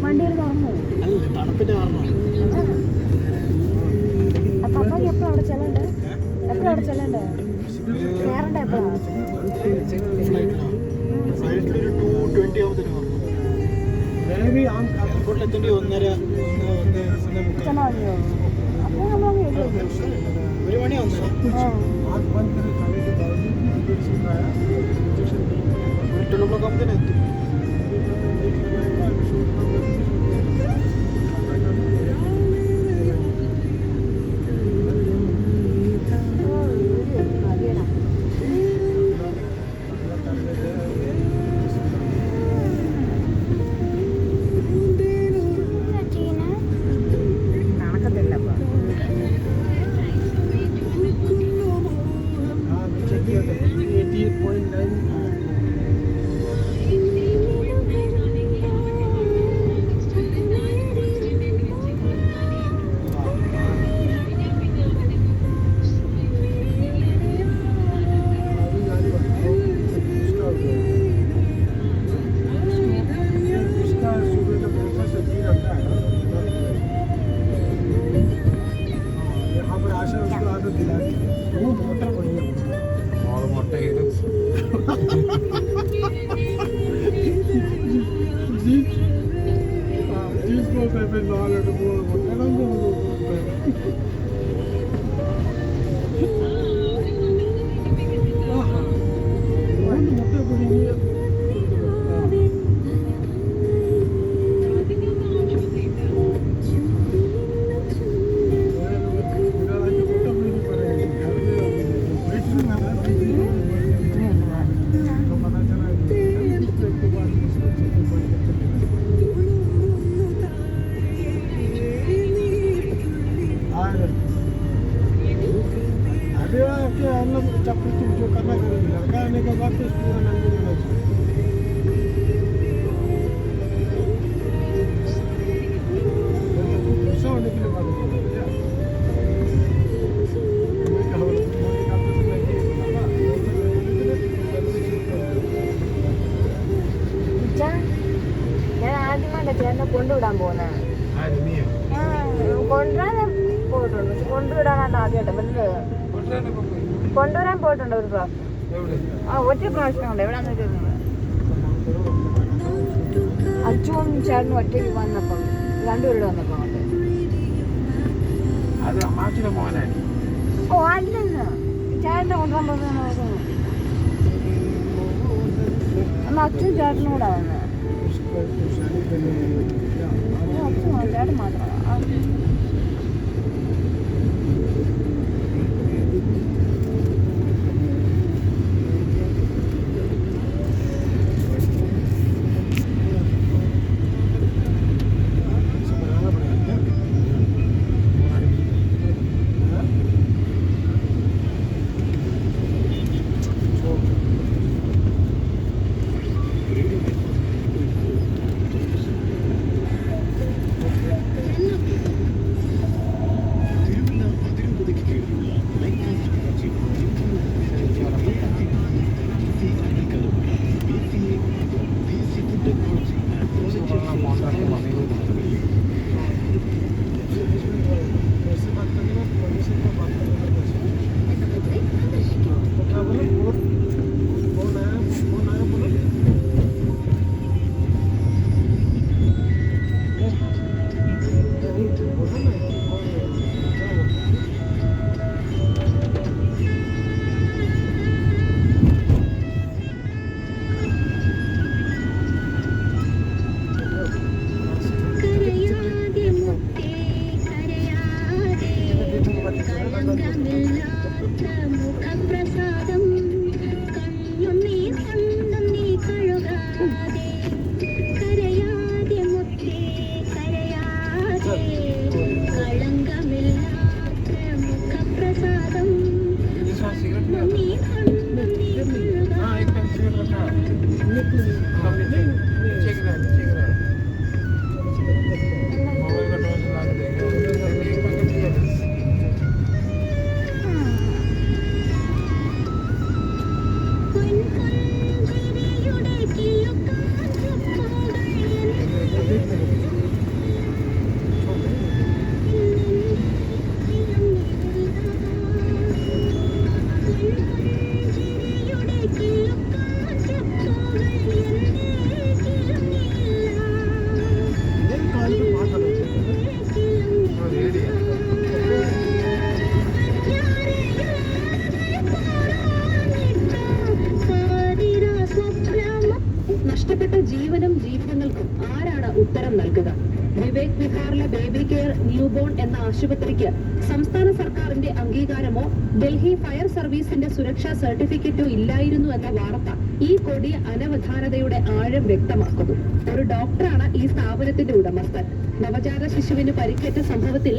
വണ്ടിയിൽ തുറന്നു തണുപ്പിന്റെ കാരണം. അപ്പൊ അപ്പക്ക് എപ്പോഴും അവിടെ ചെല്ലണ്ടേ? എപ്പോഴും അവിടെ ചെല്ലണ്ടേ? കയറണ്ട എപ്പോഴാണ്? അപ്പൊ നമ്മളങ്ങ് ഒരു മണി ഒന്നര എത്തും. കൊണ്ടുവിടാൻ പോകുന്ന കൊണ്ടുവരാൻ പോയിട്ടുണ്ട്. കൊണ്ടുവിടാനാണ് ആദ്യമായിട്ട് പറ്റുന്നത്. കൊണ്ടുവരാൻ പോയിട്ടുണ്ട് ഒരു പ്രാവശ്യം. ഒറ്റ പ്രാവശ്യമുണ്ട്. എവിടെയാന്ന് വെച്ചിരുന്നത് അച്ചുവും ചേട്ടനും ഒറ്റയ്ക്ക് വന്നപ്പം രണ്ടുപേരുടെ വന്നപ്പോ ഓ അല്ലെന്ന് ചേട്ടനെ കൊണ്ടുവരാൻ പോകുന്ന അന്ന് അച്ഛനും ചേട്ടനും കൂടെ വന്നത്. അച്ഛൻ ചേട്ടൻ മാത്രമാണ്. ആശുപത്രിക്ക് സംസ്ഥാന സർക്കാരിന്റെ അംഗീകാരമോ ഡൽഹി ഫയർ സർവീസിന്റെ സുരക്ഷാ സർട്ടിഫിക്കറ്റോ ഇല്ലായിരുന്നു എന്ന വാർത്ത ഈ കൊടിയ അനവധാനതയുടെ ആഴം വ്യക്തമാക്കുന്നു. ഒരു ഡോക്ടറാണ് ഈ സ്ഥാപനത്തിന്റെ ഉടമസ്ഥൻ. നവജാത ശിശുവിന് പരിക്കേറ്റ സംഭവത്തിൽ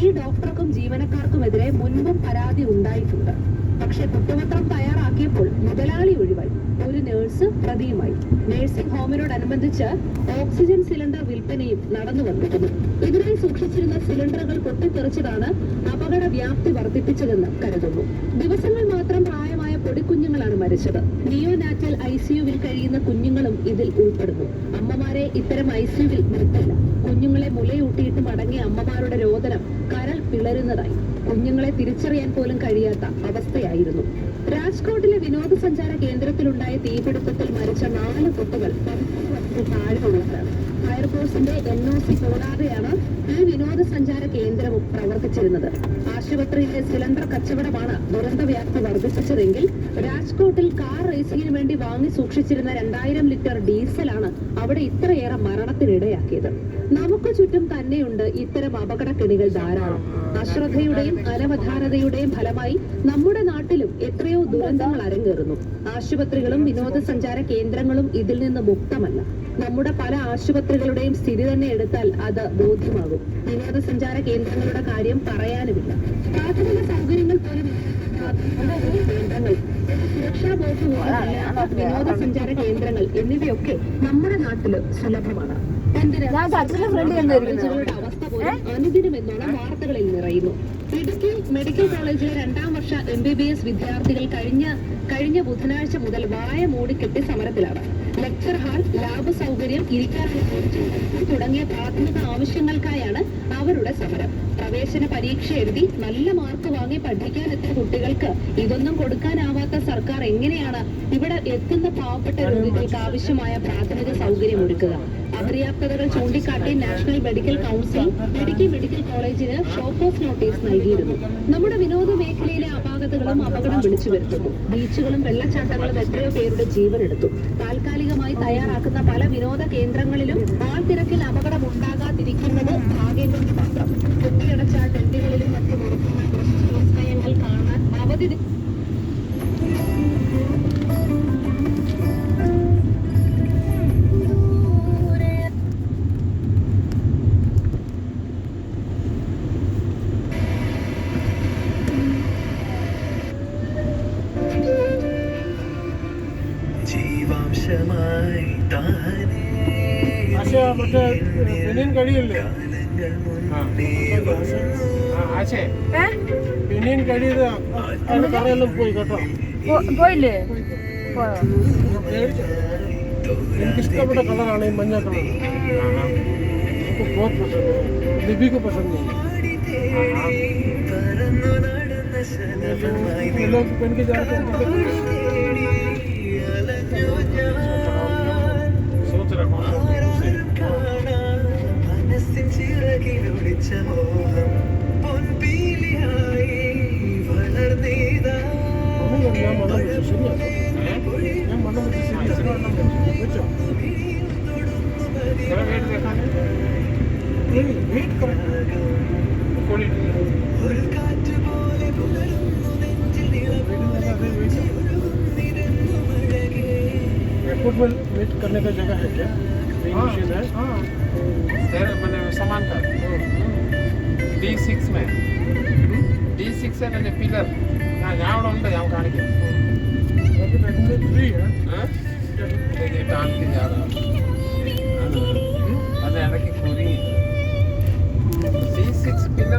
ഈ ഡോക്ടർക്കും ജീവനക്കാർക്കുമെതിരെ മുൻപും പരാതി ഉണ്ടായിട്ടുണ്ട്. പക്ഷേ കുറ്റപത്രം തയ്യാറാക്കിയപ്പോൾ മുതലാളി ഒഴിവായി, ഒരു നേഴ്സ് പ്രതിയുമായി. നഴ്സിംഗ് ഹോമിനോടനുബന്ധിച്ച് ഓക്സിജൻ സിലിണ്ടർ വിൽപ്പനയും നടന്നു വന്നിരുന്നു. ഇതിനായി സൂക്ഷിച്ചിരുന്ന സിലിണ്ടറുകൾ പൊട്ടിത്തെറിച്ചതാണ് അപകട വ്യാപ്തി വർദ്ധിപ്പിച്ചതെന്ന് കരുതുന്നു. ദിവസങ്ങൾ മാത്രം പ്രായമായ പൊടിക്കുഞ്ഞുങ്ങളാണ് മരിച്ചത്. നിയോനാറ്റൽ ഐസിയുവിൽ കഴിയുന്ന കുഞ്ഞുങ്ങളും ഇതിൽ ഉൾപ്പെടുന്നു. അമ്മമാരെ ഇത്തരം ഐസിയുവിൽ നിർത്തില്ല. കുഞ്ഞുങ്ങളെ മുലയൂട്ടിയിട്ട് മടങ്ങിയ അമ്മമാരുടെ രോദനം കരൾ പിളരുന്നതായി. കുഞ്ഞുങ്ങളെ തിരിച്ചറിയാൻ പോലും കഴിയാത്ത അവസ്ഥയായിരുന്നു. രാജ്കോട്ടിലെ വിനോദസഞ്ചാര കേന്ദ്രത്തിലുണ്ടായ തീപിടുത്തത്തിൽ മരിച്ച 4 കുട്ടികൾ 10 വർഷത്തിൽ താഴെയുള്ളവരാണ്. ഫയർഫോഴ്സിന്റെ NOC കൂടാതെയാണ് ഈ വിനോദസഞ്ചാര കേന്ദ്രവും പ്രവർത്തിച്ചിരുന്നത്. ആശുപത്രിയിലെ സിലിണ്ടർ കച്ചവടമാണ് ദുരന്ത വ്യാപ്തി വർദ്ധിപ്പിച്ചതെങ്കിൽ രാജ്കോട്ടിൽ കാർ റേസിംഗിന് വേണ്ടി വാങ്ങി സൂക്ഷിച്ചിരുന്ന 2000 ലിറ്റർ ഡീസലാണ് അവിടെ ഇത്രയേറെ മരണത്തിനിടയാക്കിയത്. നമുക്ക് ചുറ്റും തന്നെയുണ്ട് ഇത്തരം അപകടക്കെണികൾ ധാരാളം. അശ്രദ്ധയുടെയും അനവധാനതയുടെയും ഫലമായി നമ്മുടെ നാട്ടിലും എത്രയോ ദുരന്തങ്ങൾ അരങ്ങേറുന്നു. ആശുപത്രികളും വിനോദസഞ്ചാര കേന്ദ്രങ്ങളും ഇതിൽ നിന്ന് മുക്തമല്ല. നമ്മുടെ പല ആശുപത്രികളുടെയും സ്ഥിതി തന്നെ എടുത്താൽ അത് ബോധ്യമാകും. വിനോദസഞ്ചാര കേന്ദ്രങ്ങളുടെ കാര്യം പറയാനുമില്ല. പ്രാഥമിക സൗകര്യങ്ങൾ പോലും കേന്ദ്രങ്ങൾ, സുരക്ഷാ ബോധം, വിനോദസഞ്ചാര കേന്ദ്രങ്ങൾ എന്നിവയൊക്കെ നമ്മുടെ നാട്ടില് സുലഭമാണ്. കോളേജുകളുടെ അവസ്ഥ പോലും അനുദിനമെന്നോണം വാർത്തകളിൽ നിറയുന്നു. ഇടുക്കി മെഡിക്കൽ കോളേജിലെ 2ാം വർഷ MBBS വിദ്യാർത്ഥികൾ കഴിഞ്ഞ ബുധനാഴ്ച മുതൽ വായ മൂടിക്കെട്ടി സമരത്തിലാണ്. ലെക്ചർ ഹാൾ, ലാബ് സൗകര്യം, ഇരിക്കാനുള്ള തുടങ്ങിയ പ്രാഥമിക ആവശ്യങ്ങൾക്കായാണ് അവരുടെ സമരം. പ്രവേശന പരീക്ഷ എഴുതി നല്ല മാർക്ക് വാങ്ങി പഠിക്കാനെത്തിയ കുട്ടികൾക്ക് ഇതൊന്നും കൊടുക്കാനാവാത്ത സർക്കാർ എങ്ങനെയാണ് ഇവിടെ എത്തുന്ന പാവപ്പെട്ട രോഗികൾക്ക് ആവശ്യമായ പ്രാഥമിക സൗകര്യം ഒരുക്കുക? അപര്യാപ്തതകൾ ചൂണ്ടിക്കാട്ടി national medical council Idukki medical കോളേജിന് ഷോക്കോസ് നോട്ടീസ് നൽകിയിരുന്നു. നമ്മുടെ വിനോദ മേഖലയിലെ അപാകതകളും അപകടം വിളിച്ചു വരുത്തുന്നു. ബീച്ചുകളും വെള്ളച്ചാട്ടങ്ങളും എത്രയോ പേരുടെ ജീവനെടുത്തു. താൽക്കാലികമായി തയ്യാറാക്കുന്ന പല വിനോദ കേന്ദ്രങ്ങളിലും ആൾത്തിരക്കിൽ അപകടം ഉണ്ടാകാതിരിക്കുന്നത് ഭാഗ്യം കൊണ്ട് മാത്രം. കുട്ടിയടച്ച ടെന്റുകളിലും മറ്റും ഒരുക്കുന്ന വിസ്മയങ്ങൾ കാണാൻ അവധി പിന്നെയും കഴിയില്ലേ? പിന്നെയും കഴിയത് കറയെല്ലാം പോയി കേട്ടോ. പോയില്ലേ? എനിക്കിഷ്ടപ്പെട്ട കളറാണ് ഈ മഞ്ഞ കളർ. बहुत पसंद है, लिबी को पसंद नहीं है। लोग पहन के जाते हैं, सोच रहा हूँ वेट कर एयरपोर्ट में वेट करने का जगह है क्या? हाँ, मैंने सामान का D6 में D6 है मैंने पिलर यहाँ उड़ा यहाँ कहाँ के 3 है देखिए टांग के जा रहा हूँ अरे की पूरी D6 पिलर